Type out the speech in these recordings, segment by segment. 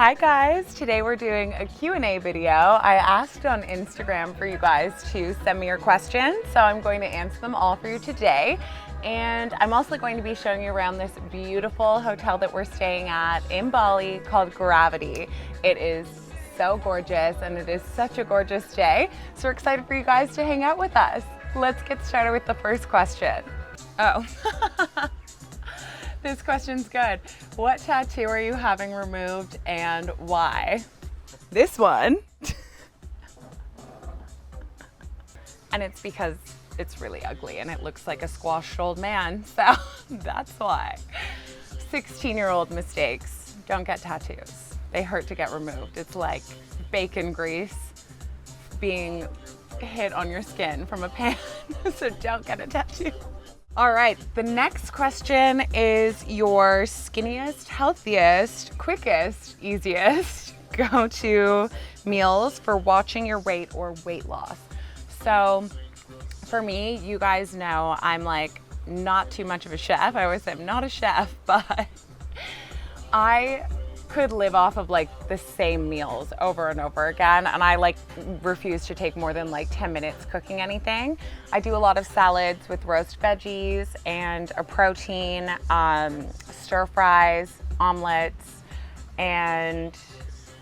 Hi guys, today we're doing a Q&A video. I asked on Instagram for you guys to send me your questions, so I'm going to answer them all for you today. And I'm also going to be showing you around this beautiful hotel that we're staying at in Bali called Gravity. It is so gorgeous and it is such a gorgeous day. So we're excited for you guys to hang out with us. Let's get started with the first question. Oh. This question's good. What tattoo are you having removed and why? This one. And it's because it's really ugly and it looks like a squashed old man, so that's why. 16-year-old mistakes. Don't get tattoos. They hurt to get removed. It's like bacon grease being hit on your skin from a pan, so don't get a tattoo. All right, the next question is your skinniest, healthiest, quickest, easiest go-to meals for watching your weight or weight loss. So for me, you guys know I'm like not too much of a chef. I always say I'm not a chef, but I could live off of like the same meals over and over again, and I like refuse to take more than like 10 minutes cooking anything. I do a lot of salads with roast veggies and a protein, stir fries, omelets, and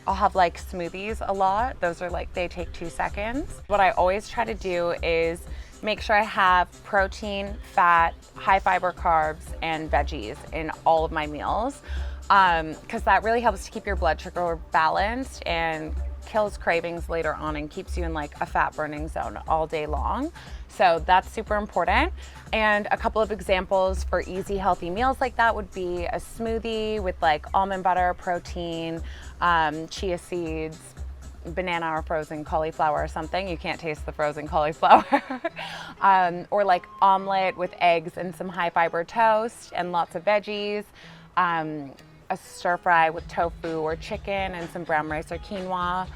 I'll have like smoothies a lot. Those are like, they take 2 seconds. What I always try to do is make sure I have protein, fat, high fiber carbs, and veggies in all of my meals. Because that really helps to keep your blood sugar balanced and kills cravings later on and keeps you in like a fat burning zone all day long. So that's super important. And a couple of examples for easy, healthy meals like that would be a smoothie with like almond butter, protein, chia seeds, banana or frozen cauliflower or something. You can't taste the frozen cauliflower. Or like omelet with eggs and some high fiber toast and lots of veggies. A stir fry with tofu or chicken and some brown rice or quinoa,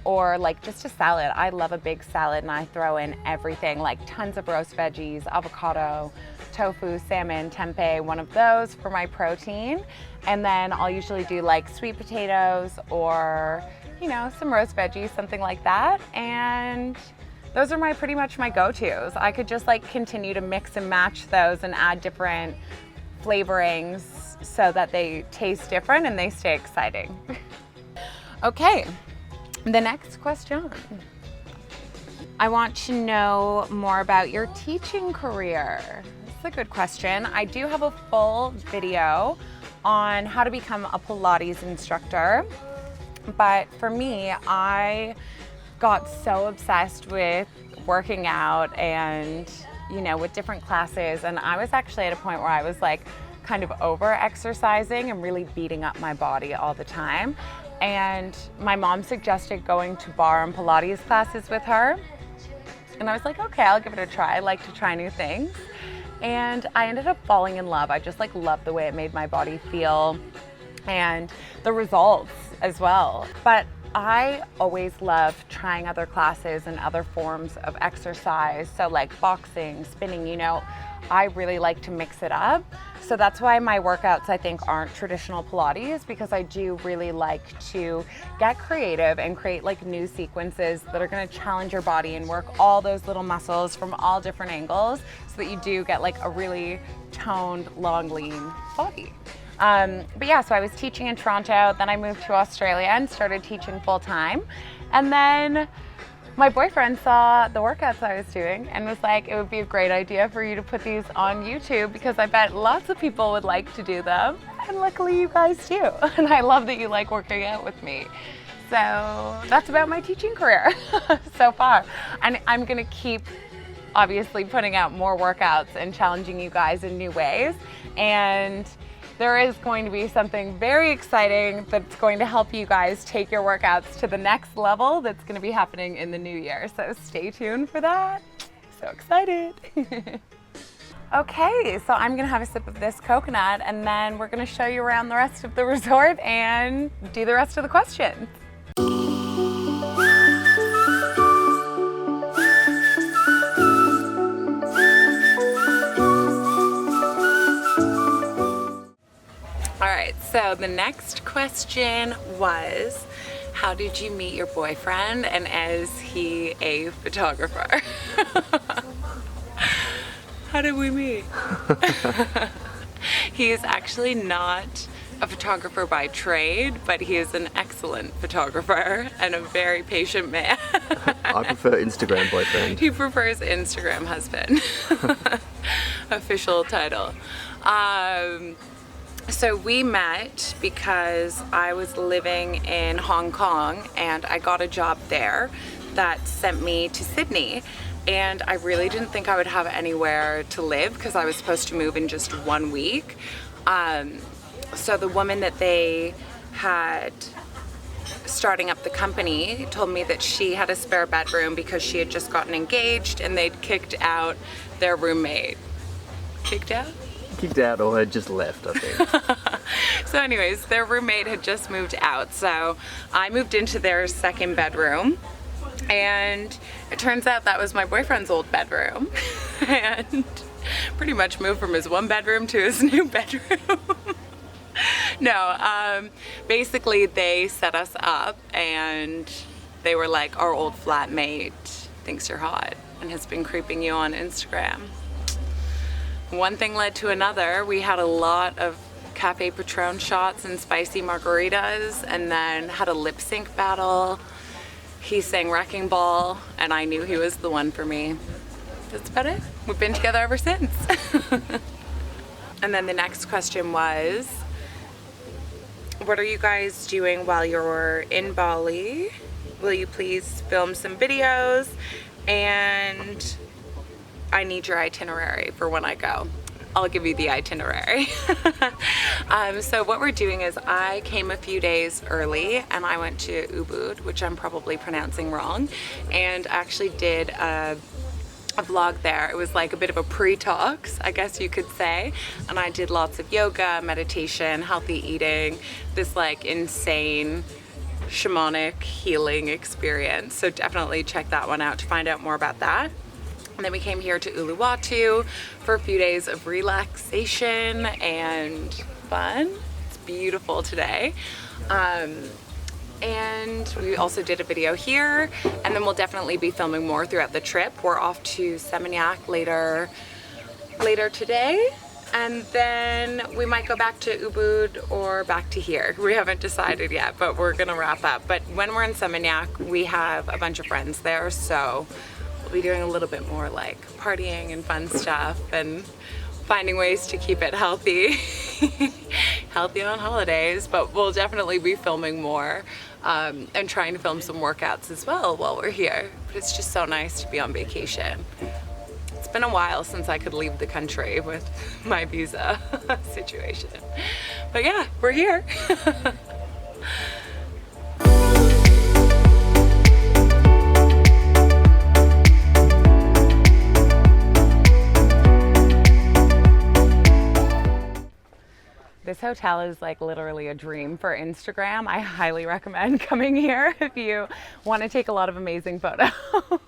or like just a salad. I love a big salad and I throw in everything, like tons of roast veggies, avocado, tofu, salmon, tempeh, one of those for my protein. And then I'll usually do like sweet potatoes or, you know, some roast veggies, something like that. And those are pretty much my go-tos. I could just like continue to mix and match those and add different flavorings so that they taste different and they stay exciting. Okay, the next question. I want to know more about your teaching career. That's a good question. I do have a full video on how to become a Pilates instructor, but for me, I got so obsessed with working out and, you know, with different classes, and I was actually at a point where I was like kind of over exercising and really beating up my body all the time. And my mom suggested going to barre and Pilates classes with her. And I was like, okay, I'll give it a try. I like to try new things. And I ended up falling in love. I just like loved the way it made my body feel and the results as well. But I always love trying other classes and other forms of exercise. So like boxing, spinning, you know, I really like to mix it up. So that's why my workouts I think aren't traditional Pilates, because I do really like to get creative and create like new sequences that are going to challenge your body and work all those little muscles from all different angles so that you do get like a really toned, long, lean body. But yeah, so I was teaching in Toronto, then I moved to Australia and started teaching full time. And then my boyfriend saw the workouts I was doing and was like, it would be a great idea for you to put these on YouTube because I bet lots of people would like to do them. And luckily you guys do. And I love that you like working out with me. So that's about my teaching career so far. And I'm gonna keep obviously putting out more workouts and challenging you guys in new ways. And there is going to be something very exciting that's going to help you guys take your workouts to the next level that's going to be happening in the new year. So stay tuned for that. So excited. Okay, so I'm going to have a sip of this coconut and then we're going to show you around the rest of the resort and do the rest of the questions. All right, so the next question was, how did you meet your boyfriend, and is he a photographer? How did we meet? He is actually not a photographer by trade, but he is an excellent photographer and a very patient man. I prefer Instagram boyfriend. He prefers Instagram husband. Official title. So we met because I was living in Hong Kong and I got a job there that sent me to Sydney. And I really didn't think I would have anywhere to live because I was supposed to move in just 1 week. So the woman that they had starting up the company told me that she had a spare bedroom because she had just gotten engaged and they'd kicked out their roommate. Kicked out? Kicked out or had just left, I think. So anyways, their roommate had just moved out. So I moved into their second bedroom. And it turns out that was my boyfriend's old bedroom. And pretty much moved from his one bedroom to his new bedroom. No, basically they set us up and they were like, our old flatmate thinks you're hot and has been creeping you on Instagram. One thing led to another. We had a lot of Cafe Patron shots and spicy margaritas, and then had a lip sync battle. He sang Wrecking Ball, and I knew he was the one for me. That's about it. We've been together ever since. And then the next question was, what are you guys doing while you're in Bali? Will you please film some videos? And I need your itinerary for when I go. I'll give you the itinerary. So what we're doing is I came a few days early and I went to Ubud, which I'm probably pronouncing wrong, and actually did a vlog there. It was like a bit of a pre-talks, I guess you could say, and I did lots of yoga, meditation, healthy eating, this like insane shamanic healing experience. So definitely check that one out to find out more about that. And then we came here to Uluwatu for a few days of relaxation and fun. It's beautiful today. And we also did a video here, and then we'll definitely be filming more throughout the trip. We're off to Seminyak later today, and then we might go back to Ubud or back to here. We haven't decided yet, but we're gonna wrap up. But when we're in Seminyak, we have a bunch of friends there, so we'll be doing a little bit more like partying and fun stuff and finding ways to keep it healthy. Healthy on holidays, but we'll definitely be filming more and trying to film some workouts as well while we're here. But it's just so nice to be on vacation. It's been a while since I could leave the country with my visa situation. But yeah, we're here. This hotel is like literally a dream for Instagram. I highly recommend coming here if you want to take a lot of amazing photos.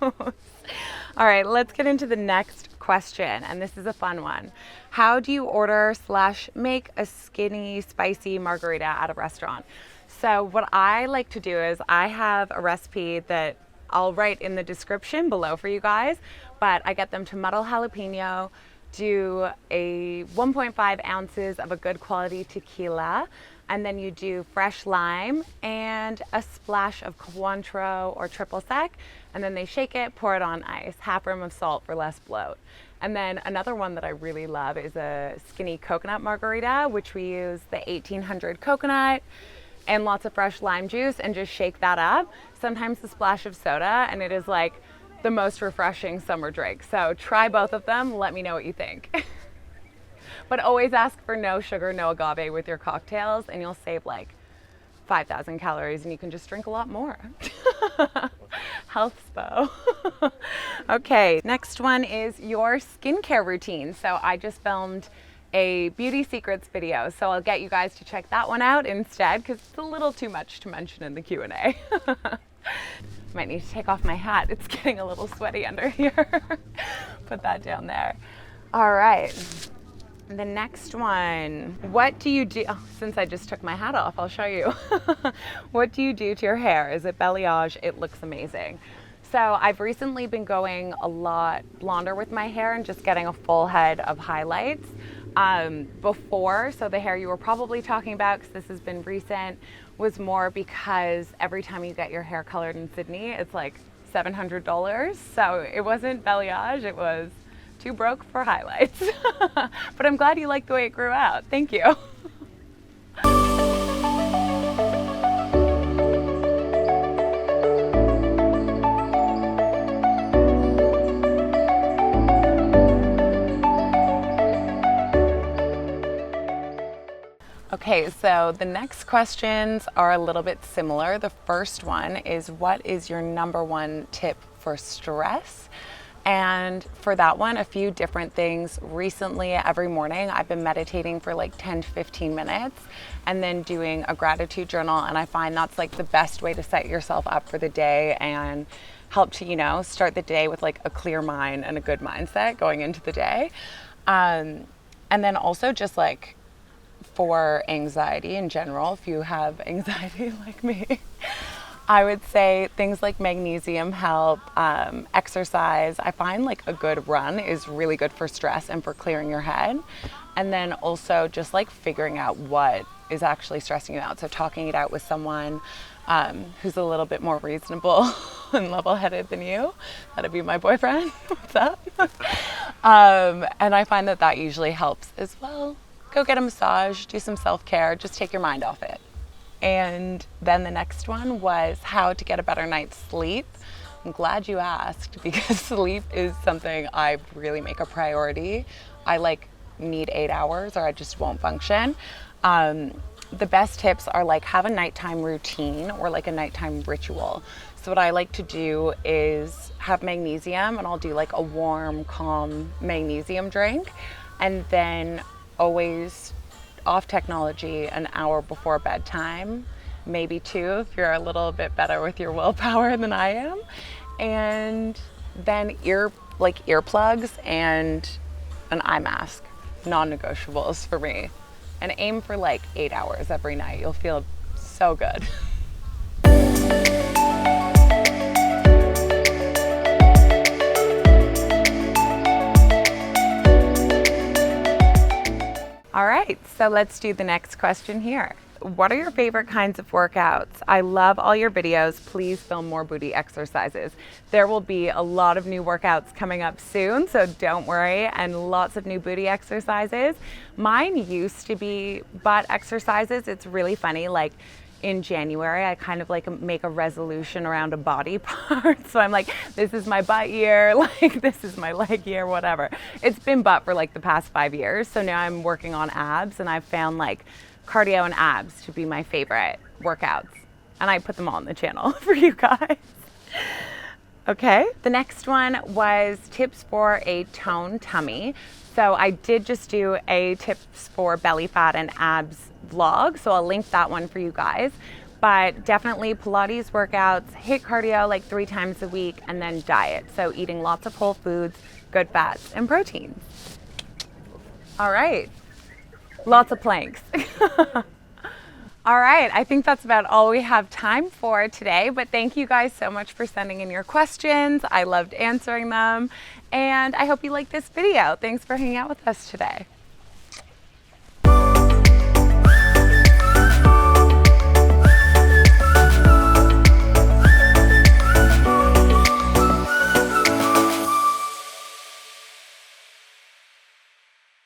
All right, let's get into the next question, and this is a fun one. How do you order / make a skinny spicy margarita at a restaurant? So what I like to do is I have a recipe that I'll write in the description below for you guys, but I get them to muddle jalapeno, do a 1.5 ounces of a good quality tequila, and then you do fresh lime and a splash of Cointreau or triple sec, and then they shake it, pour it on ice, half rim of salt for less bloat. And then another one that I really love is a skinny coconut margarita, which we use the 1800 coconut and lots of fresh lime juice and just shake that up. Sometimes a splash of soda, and it is like the most refreshing summer drink. So try both of them, let me know what you think. But always ask for no sugar, no agave with your cocktails, and you'll save like 5,000 calories and you can just drink a lot more. Health spo. Okay, next one is your skincare routine. So I just filmed a beauty secrets video, so I'll get you guys to check that one out instead because it's a little too much to mention in the Q&A. Might need to take off my hat. It's getting a little sweaty under here. Put that down there. All right. The next one, what do you do? Oh, since I just took my hat off, I'll show you. What do you do to your hair? Is it balayage? It looks amazing. So I've recently been going a lot blonder with my hair and just getting a full head of highlights. Before, so the hair you were probably talking about, because this has been recent, was more because every time you get your hair colored in Sydney, it's like $700. So it wasn't balayage, it was too broke for highlights. But I'm glad you like the way it grew out. Thank you. Okay, so the next questions are a little bit similar. The first one is, what is your number one tip for stress? And for that one, a few different things. Recently, every morning, I've been meditating for like 10 to 15 minutes and then doing a gratitude journal. And I find that's like the best way to set yourself up for the day and help to, you know, start the day with like a clear mind and a good mindset going into the day. And then also just like for anxiety in general, if you have anxiety like me, I would say things like magnesium help, exercise. I find like a good run is really good for stress and for clearing your head. And then also just like figuring out what is actually stressing you out. So talking it out with someone who's a little bit more reasonable and level-headed than you. That'd be my boyfriend. What's up? And I find that usually helps as well. Go get a massage, do some self-care, just take your mind off it. And then the next one was how to get a better night's sleep. I'm glad you asked, because sleep is something I really make a priority. I like need 8 hours or I just won't function. The best tips are like have a nighttime routine or like a nighttime ritual. So what I like to do is have magnesium, and I'll do like a warm, calm magnesium drink, and then always off technology an hour before bedtime, maybe 2 if you're a little bit better with your willpower than I am. And then earplugs and an eye mask, non-negotiables for me. And aim for like 8 hours every night. You'll feel so good. All right, so let's do the next question here. What are your favorite kinds of workouts? I love all your videos. Please film more booty exercises. There will be a lot of new workouts coming up soon, so don't worry, and lots of new booty exercises. Mine used to be butt exercises. It's really funny, like in January, I kind of like make a resolution around a body part. So I'm like, this is my butt year, like this is my leg year, whatever. It's been butt for like the past 5 years. So now I'm working on abs, and I've found like cardio and abs to be my favorite workouts. And I put them all on the channel for you guys. Okay, the next one was tips for a toned tummy. So I did just do a tips for belly fat and abs vlog, so I'll link that one for you guys. But definitely Pilates workouts, HIIT cardio like 3 times a week, and then diet. So eating lots of whole foods, good fats, and proteins. All right, lots of planks. All right, I think that's about all we have time for today, but thank you guys so much for sending in your questions. I loved answering them, and I hope you liked this video. Thanks for hanging out with us today.